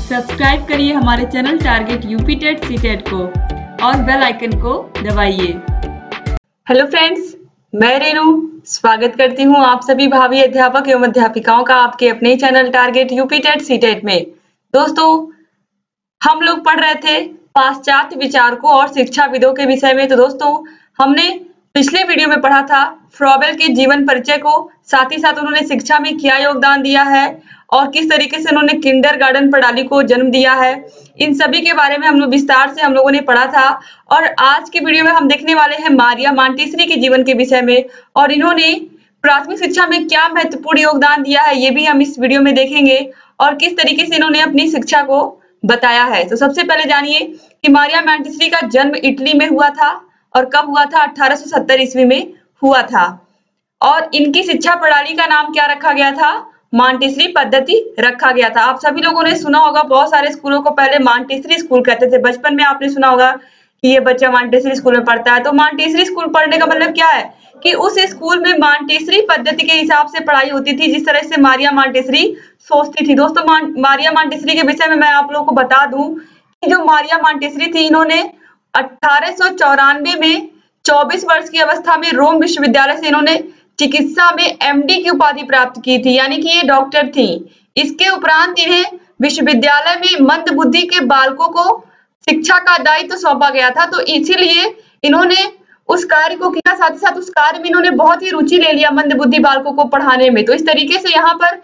Subscribe करिए हमारे channel target UP TET C TET को और बेल आइकन को दबाइए। हेलो फ्रेंड्स, मैं रेनू स्वागत करती हूँ आप सभी भावी अध्यापक एवं अध्यापिकाओं का आपके अपने channel target UP TET C TET में। दोस्तों, हम लोग पढ़ रहे थे पाश्चात्य विचारकों और शिक्षाविदों के विषय में। तो दोस्तों, हमने पिछले वीडियो में पढ़ा था फ्रॉबेल के जीवन परिचय को, साथ ही साथ उन्होंने शिक्षा में क्या योगदान दिया है और किस तरीके से उन्होंने किंडरगार्टन प्रणाली को जन्म दिया है। इन सभी के बारे में हम लोग विस्तार से हम लोगों ने पढ़ा था और आज की वीडियो में हम देखने वाले हैं मारिया मॉन्टेसरी के जीवन के विषय में और इन्होंने प्राथमिक शिक्षा में क्या महत्वपूर्ण योगदान दिया है ये भी हम इस वीडियो में देखेंगे और किस तरीके से इन्होंने अपनी शिक्षा को बताया है। तो सबसे पहले जानिए कि मारिया मॉन्टेसरी का जन्म इटली में हुआ था और कब हुआ था? 1870 ईस्वी में हुआ था और इनकी शिक्षा प्रणाली का नाम क्या रखा गया था? मॉन्टेसरी पद्धति रखा गया था। आप सभी लोगों ने सुना होगा, बहुत सारे स्कूलों को पहले मॉन्टेसरी स्कूल कहते थे। बचपन में आपने सुना होगा कि ये बच्चा मॉन्टेसरी स्कूल में पढ़ता है। तो मॉन्टेसरी स्कूल पढ़ने का मतलब क्या है कि उस स्कूल में मॉन्टेसरी पद्धति के हिसाब से पढ़ाई होती थी, जिस तरह से मारिया मॉन्टेसरी सोचती थी। दोस्तों, मारिया मॉन्टेसरी के विषय में मैं आप लोगों को बता दूं कि जो मारिया मॉन्टेसरी थी, इन्होंने 1894 में 24 वर्ष की अवस्था में रोम विश्वविद्यालय से इन्होंने चिकित्सा में एमडी की उपाधि प्राप्त की थी, यानी कि ये डॉक्टर थी। इसके उपरांत इन्हें विश्वविद्यालय में मंद बुद्धि के बालकों को शिक्षा का दायित्व सौंपा गया था, तो इसीलिए इन्होंने उस कार्य को किया। साथ ही साथ उस कार्य में इन्होंने बहुत ही रुचि ले लिया मंद बुद्धि बालकों को पढ़ाने में। तो इस तरीके से यहाँ पर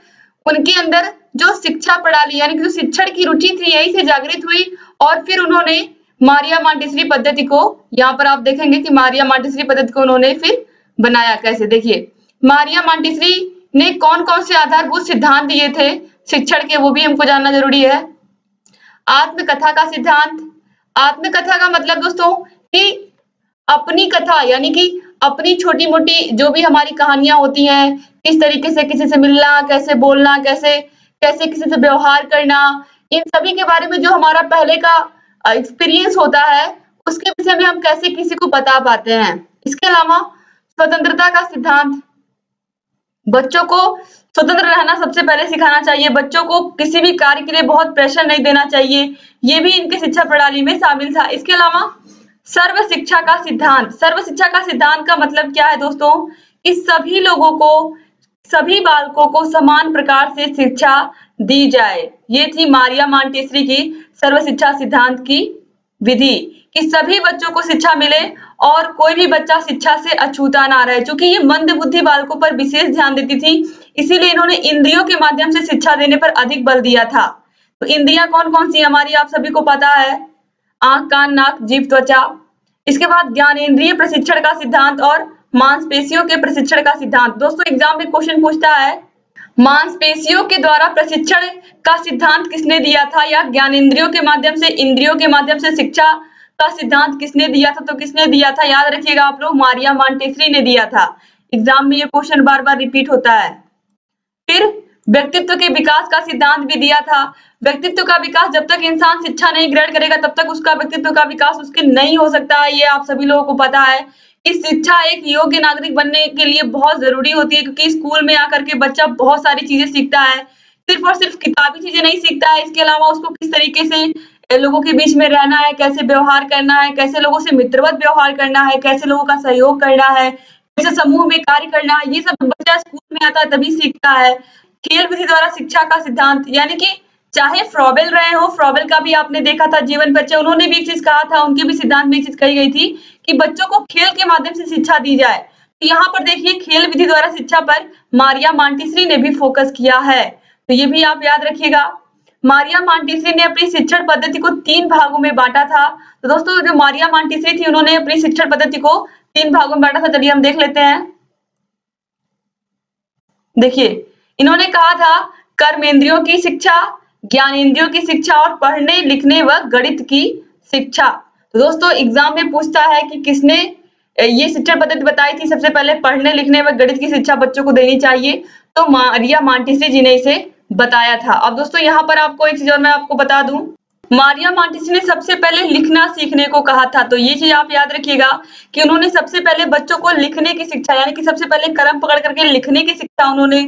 उनके अंदर जो शिक्षा प्रणाली यानी कि जो शिक्षण की रुचि थी, यही से जागृत हुई और फिर उन्होंने मारिया मॉन्टेसरी पद्धति को, यहाँ पर आप देखेंगे कि मारिया मॉन्टेसरी पद्धति को उन्होंने फिर बनाया कैसे। देखिए, मारिया मॉन्टेसरी ने कौन कौन से आधारभूत सिद्धांत दिए थे शिक्षण के, वो भी हमको जानना जरूरी है। आत्मकथा का सिद्धांत। आत्मकथा का मतलब दोस्तों कि अपनी कथा, यानी कि अपनी छोटी मोटी जो भी हमारी कहानियां होती हैं, किस तरीके से किसी से मिलना, कैसे बोलना, कैसे कैसे किसी से व्यवहार करना, इन सभी के बारे में जो हमारा पहले का एक्सपीरियंस होता है, उसके विषय में हम कैसे किसी को बता पाते हैं। इसके अलावा स्वतंत्रता का सिद्धांत। बच्चों को स्वतंत्र रहना सबसे पहले सिखाना चाहिए। बच्चों को किसी भी कार्य के लिए बहुत प्रेशर नहीं देना चाहिए, ये भी इनके शिक्षा प्रणाली में शामिल था। इसके अलावा सर्व शिक्षा का सिद्धांत। सर्व शिक्षा का सिद्धांत का मतलब क्या है दोस्तों कि सभी लोगों को, सभी बालकों को समान प्रकार से शिक्षा दी जाए। ये थी मारिया मॉन्टेसरी की सर्व शिक्षा सिद्धांत की विधि कि सभी बच्चों को शिक्षा मिले और कोई भी बच्चा शिक्षा से अछूता ना रहे। क्योंकि ये मंद बुद्धि बालकों पर विशेष ध्यान देती थी, इसीलिए इन्होंने इंद्रियों के माध्यम से शिक्षा देने पर अधिक बल दिया था। तो इंद्रियां कौन कौन सी हमारी, आप सभी को पता है, आंख, कान, नाक, जीभ, त्वचा। इसके बाद ज्ञानेंद्रिय प्रशिक्षण का सिद्धांत और मांसपेशियों के प्रशिक्षण का सिद्धांत। दोस्तों, एग्जाम में क्वेश्चन पूछता है मांसपेशियों के द्वारा प्रशिक्षण का सिद्धांत किसने दिया था, या ज्ञानेंद्रियों के माध्यम से, इंद्रियों के माध्यम से शिक्षा का सिद्धांत किसने दिया था? तो किसने दिया था, याद रखिएगा आप लोग, मारिया मॉन्टेसरी ने दिया था। एग्जाम में ये क्वेश्चन बार बार रिपीट होता है। फिर व्यक्तित्व के विकास का सिद्धांत भी दिया था। व्यक्तित्व का विकास, जब तक इंसान शिक्षा नहीं ग्रहण करेगा तब तक उसका व्यक्तित्व का विकास उसके नहीं हो सकता है। ये आप सभी लोगों को पता है कि शिक्षा एक योग्य नागरिक बनने के लिए बहुत जरूरी होती है, क्योंकि स्कूल में आकर के बच्चा बहुत सारी चीजें सीखता है, सिर्फ और सिर्फ किताबी चीजें नहीं सीखता है। इसके अलावा उसको किस तरीके से लोगों के बीच में रहना है, कैसे व्यवहार करना है, कैसे लोगों से मित्रवत व्यवहार करना है, कैसे लोगों का सहयोग करना है, कैसे समूह में कार्य करना है, ये सब बच्चा स्कूल में आता है तभी सीखता है। खेल विधि द्वारा शिक्षा का सिद्धांत, यानी कि चाहे फ्रॉबेल रहे हो, फ्रॉबेल का भी आपने देखा था जीवन परिचय, उन्होंने भी एक चीज कहा था, उनके भी सिद्धांत में एक चीज कही गई थी कि बच्चों को खेल के माध्यम से शिक्षा दी जाए। तो यहाँ पर देखिए, खेल विधि द्वारा शिक्षा पर मारिया मॉन्टेसरी ने भी फोकस किया है, तो ये भी आप याद रखिएगा। मारिया मॉन्टेसरी ने अपनी शिक्षण पद्धति को 3 भागों में बांटा था। तो दोस्तों, जो मारिया मॉन्टेसरी थी, उन्होंने अपनी शिक्षण पद्धति को 3 भागों में बांटा था। चलिए हम देख लेते हैं। देखिए, इन्होंने कहा था कर्मेंद्रियों की शिक्षा, ज्ञानेंद्रियों की शिक्षा और पढ़ने लिखने व गणित की शिक्षा। तो दोस्तों, एग्जाम में पूछता है कि किसने ये शिक्षण पद्धति बताई थी, सबसे पहले पढ़ने लिखने व गणित की शिक्षा बच्चों को देनी चाहिए, तो मारिया मॉन्टेसरी जी ने इसे बताया था। अब दोस्तों, यहाँ पर आपको एक चीज और मैं आपको बता दूं, मारिया मॉन्टेसरी ने सबसे पहले लिखना सीखने को कहा था। तो ये चीज आप याद रखिएगा कि उन्होंने सबसे पहले बच्चों को लिखने की शिक्षा, यानी कि सबसे पहले कलम पकड़ करके लिखने की शिक्षा उन्होंने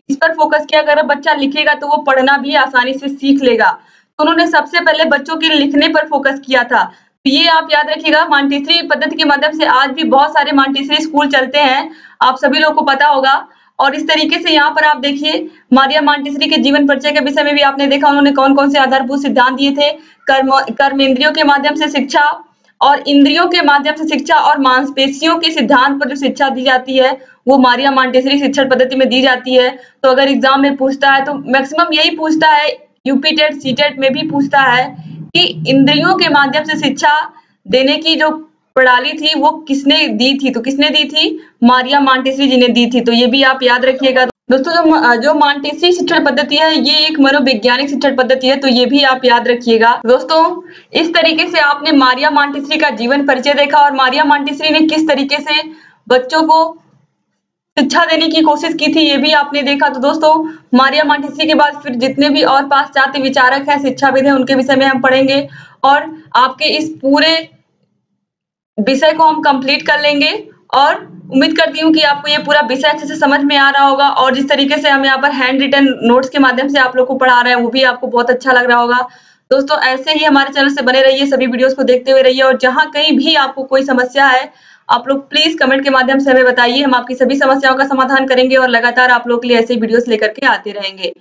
इस पर फोकस किया। अगर बच्चा लिखेगा तो वो पढ़ना भी आसानी से सीख लेगा। तो उन्होंने सबसे पहले बच्चों के लिखने पर फोकस किया था। तो ये आप याद रखिएगा, मॉन्टेसरी पद्धति के माध्यम से आज भी बहुत सारे मॉन्टेसरी स्कूल चलते हैं, आप सभी लोगों को पता होगा। और इस तरीके से यहाँ पर आप देखिए मारिया मॉन्टेसरी के जीवन परिचय के विषय में भी आपने देखा उन्होंने कौन-कौन से आधारभूत सिद्धांत दिए थे। कर्मेंद्रियों के माध्यम से शिक्षा और इंद्रियों के माध्यम से शिक्षा और मांसपेशियों के सिद्धांत पर जो शिक्षा दी जाती है वो मारिया मॉन्टेसरी शिक्षण पद्धति में दी जाती है। तो अगर एग्जाम में पूछता है तो मैक्सिमम यही पूछता है, यूपी टेट सीटेट में भी पूछता है कि इंद्रियों के माध्यम से शिक्षा देने की जो प्रणाली थी वो किसने दी थी, तो किसने दी थी, मारिया मॉन्टेसरी जी ने दी थी। तो ये भी आप याद रखिएगा दोस्तों। जो मॉन्टेसरी शिक्षण पद्धति है ये एक मनोवैज्ञानिक शिक्षण पद्धति है, तो ये भी आप याद रखिएगा दोस्तों। इस तरीके से आपने मारिया मॉन्टेसरी का जीवन परिचय देखा और मारिया मॉन्टेसरी ने किस तरीके से बच्चों को शिक्षा देने की कोशिश की थी ये भी आपने देखा। तो दोस्तों मारिया मॉन्टेसरी के बाद फिर जितने भी और पाश्चात्य विचारक हैं, शिक्षाविद हैं, उनके विषय में हम पढ़ेंगे और आपके इस पूरे विषय को हम कंप्लीट कर लेंगे। और उम्मीद करती हूँ कि आपको ये पूरा विषय अच्छे से समझ में आ रहा होगा और जिस तरीके से हम यहाँ पर हैंड रिटन नोट्स के माध्यम से आप लोग को पढ़ा रहे हैं वो भी आपको बहुत अच्छा लग रहा होगा। दोस्तों ऐसे ही हमारे चैनल से बने रहिए, सभी वीडियोस को देखते हुए रहिए और जहाँ कहीं भी आपको कोई समस्या है आप लोग प्लीज कमेंट के माध्यम से हमें बताइए, हम आपकी सभी समस्याओं का समाधान करेंगे और लगातार आप लोग के लिए ऐसे वीडियोस लेकर के आते रहेंगे।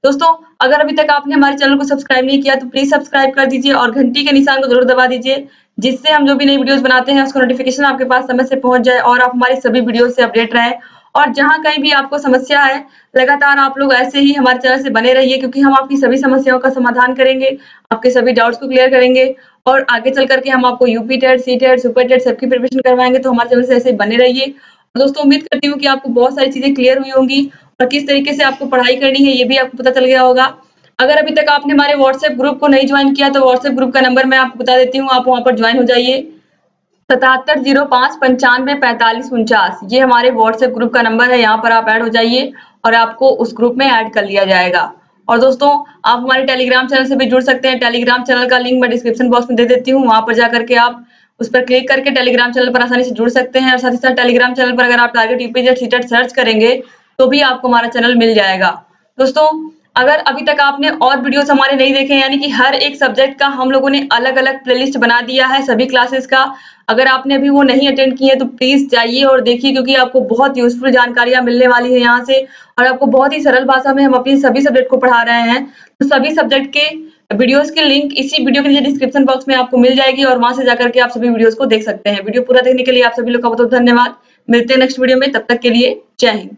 दोस्तों अगर अभी तक आपने हमारे चैनल को सब्सक्राइब नहीं किया तो प्लीज सब्सक्राइब कर दीजिए और घंटी के निशान को जरूर दबा दीजिए, जिससे हम जो भी नई वीडियोस बनाते हैं उसका नोटिफिकेशन आपके पास समय से पहुंच जाए और आप हमारी सभी वीडियो से अपडेट रहें। और जहां कहीं भी आपको समस्या है लगातार आप लोग ऐसे ही हमारे चैनल से बने रहिए, क्योंकि हम आपकी सभी समस्याओं का समाधान करेंगे, आपके सभी डाउट्स को क्लियर करेंगे और आगे चल करके हम आपको UP TET, C TET, super TET सबकी प्रिपरेशन करवाएंगे। तो हमारे चैनल से ऐसे ही बने रहिए। दोस्तों उम्मीद करती हूँ कि आपको बहुत सारी चीजें क्लियर हुई होंगी और किस तरीके से आपको पढ़ाई करनी है ये भी आपको पता चल गया होगा। अगर अभी तक आपने हमारे व्हाट्सएप ग्रुप को नहीं ज्वाइन किया तो व्हाट्सएप ग्रुप का नंबर मैं आपको बता देती हूँ, आप वहां पर ज्वाइन हो जाइए। 7705954549 ये हमारे व्हाट्सएप ग्रुप का नंबर है, यहाँ पर आप ऐड हो जाइए और आपको उस ग्रुप में ऐड कर लिया जाएगा। और दोस्तों आप हमारे टेलीग्राम चैनल से भी जुड़ सकते हैं, टेलीग्राम चैनल का लिंक मैं डिस्क्रिप्शन बॉक्स में दे देती हूँ, वहां पर जाकर के आप उस पर क्लिक करके टेलीग्राम चैनल पर आसानी से जुड़ सकते हैं। और साथ ही साथ टेलीग्राम चैनल पर अगर आप target UP TET CTET search करेंगे तो भी आपको हमारा चैनल मिल जाएगा। दोस्तों अगर अभी तक आपने और वीडियोस हमारे नहीं देखे, यानी कि हर एक सब्जेक्ट का हम लोगों ने अलग अलग प्लेलिस्ट बना दिया है सभी क्लासेस का, अगर आपने अभी वो नहीं अटेंड किए तो प्लीज जाइए और देखिए, क्योंकि आपको बहुत यूजफुल जानकारियां मिलने वाली है यहाँ से और आपको बहुत ही सरल भाषा में हम अपनी सभी सब्जेक्ट को पढ़ा रहे हैं। तो सभी सब्जेक्ट के वीडियोस की लिंक इसी वीडियो के नीचे डिस्क्रिप्शन बॉक्स में आपको मिल जाएगी और वहां से जाकर के आप सभी वीडियोस को देख सकते हैं। वीडियो पूरा देखने के लिए आप सभी लोग का बहुत बहुत धन्यवाद। मिलते हैं नेक्स्ट वीडियो में, तब तक के लिए जय हिंद।